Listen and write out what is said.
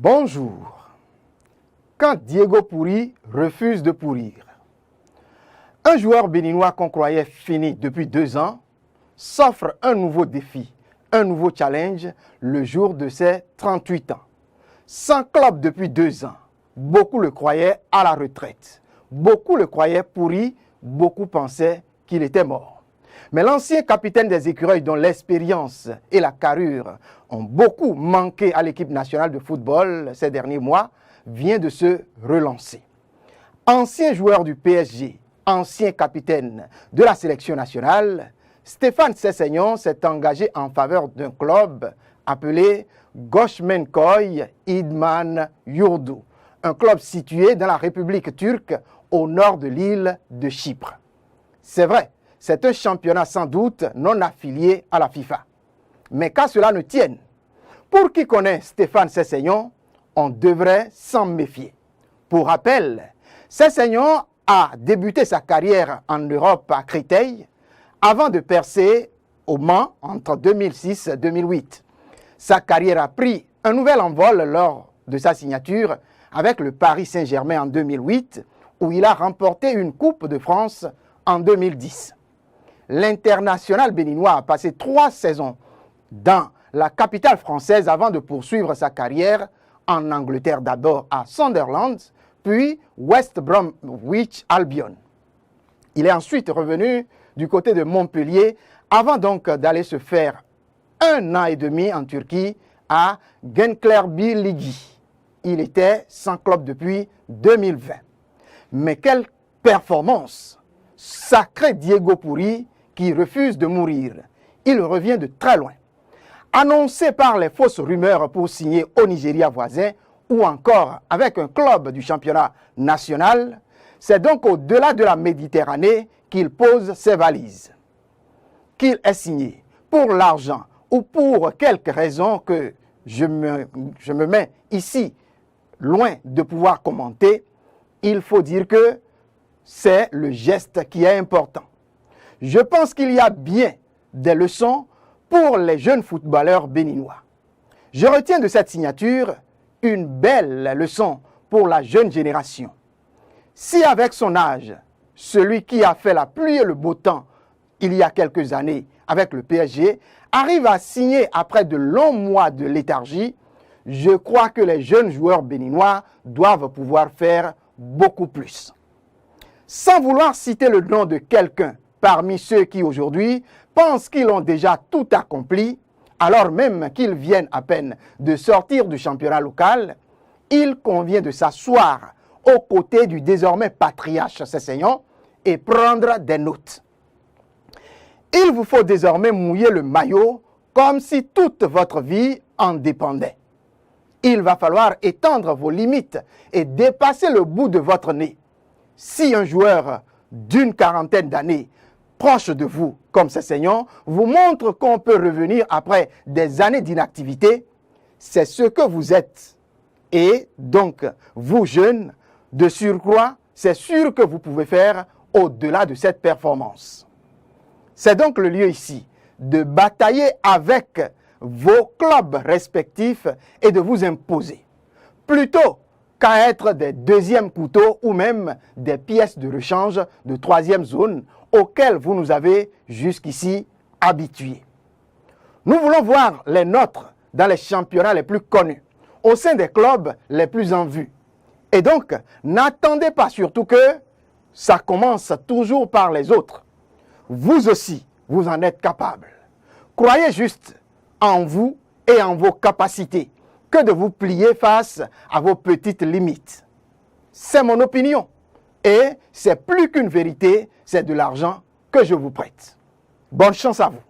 Bonjour. Quand Diego Pourri refuse de pourrir. Un joueur béninois qu'on croyait fini depuis 2 ans s'offre un nouveau défi, un nouveau challenge le jour de ses 38 ans. Sans club depuis 2 ans, beaucoup le croyaient à la retraite. Beaucoup le croyaient pourri, beaucoup pensaient qu'il était mort. Mais l'ancien capitaine des Écureuils, dont l'expérience et la carrure ont beaucoup manqué à l'équipe nationale de football ces derniers mois, vient de se relancer. Ancien joueur du PSG, ancien capitaine de la sélection nationale, Stéphane Sessegnon s'est engagé en faveur d'un club appelé Gökmenköy İdman Yurdu, un club situé dans la République turque au nord de l'île de Chypre. C'est vrai, c'est un championnat sans doute non affilié à la FIFA. Mais qu'à cela ne tienne, pour qui connaît Stéphane Sessegnon, on devrait s'en méfier. Pour rappel, Sessegnon a débuté sa carrière en Europe à Créteil avant de percer au Mans entre 2006 et 2008. Sa carrière a pris un nouvel envol lors de sa signature avec le Paris Saint-Germain en 2008, où il a remporté une Coupe de France en 2010. L'international béninois a passé 3 saisons dans la capitale française avant de poursuivre sa carrière en Angleterre, d'abord à Sunderland, puis West Bromwich Albion. Il est ensuite revenu du côté de Montpellier avant donc d'aller se faire 1 an et demi en Turquie à Gençlerbirliği. Il était sans club depuis 2020. Mais quelle performance! Sacré Diego Pourri qui refuse de mourir. Il revient de très loin. Annoncé par les fausses rumeurs pour signer au Nigeria voisin ou encore avec un club du championnat national, c'est donc au-delà de la Méditerranée qu'il pose ses valises. Qu'il est signé pour l'argent ou pour quelque raison que je me mets ici loin de pouvoir commenter, il faut dire que c'est le geste qui est important. Je pense qu'il y a bien des leçons pour les jeunes footballeurs béninois. Je retiens de cette signature une belle leçon pour la jeune génération. Si avec son âge, celui qui a fait la pluie et le beau temps il y a quelques années avec le PSG arrive à signer après de longs mois de léthargie, je crois que les jeunes joueurs béninois doivent pouvoir faire beaucoup plus. Sans vouloir citer le nom de quelqu'un parmi ceux qui aujourd'hui pensent qu'ils ont déjà tout accompli, alors même qu'ils viennent à peine de sortir du championnat local, il convient de s'asseoir aux côtés du désormais patriarche Sessegnon et prendre des notes. Il vous faut désormais mouiller le maillot comme si toute votre vie en dépendait. Il va falloir étendre vos limites et dépasser le bout de votre nez. Si un joueur d'une quarantaine d'années proche de vous, comme Sessegnon, vous montre qu'on peut revenir après des années d'inactivité, c'est ce que vous êtes. Et donc, vous jeunes, de surcroît, c'est sûr que vous pouvez faire au-delà de cette performance. C'est donc le lieu ici de batailler avec vos clubs respectifs et de vous imposer. Plutôt qu'à être des deuxièmes couteaux ou même des pièces de rechange de 3e zone auxquelles vous nous avez jusqu'ici habitués. Nous voulons voir les nôtres dans les championnats les plus connus, au sein des clubs les plus en vue. Et donc, n'attendez pas surtout que ça commence toujours par les autres. Vous aussi, vous en êtes capable. Croyez juste en vous et en vos capacités que de vous plier face à vos petites limites. C'est mon opinion. Et c'est plus qu'une vérité, c'est de l'argent que je vous prête. Bonne chance à vous.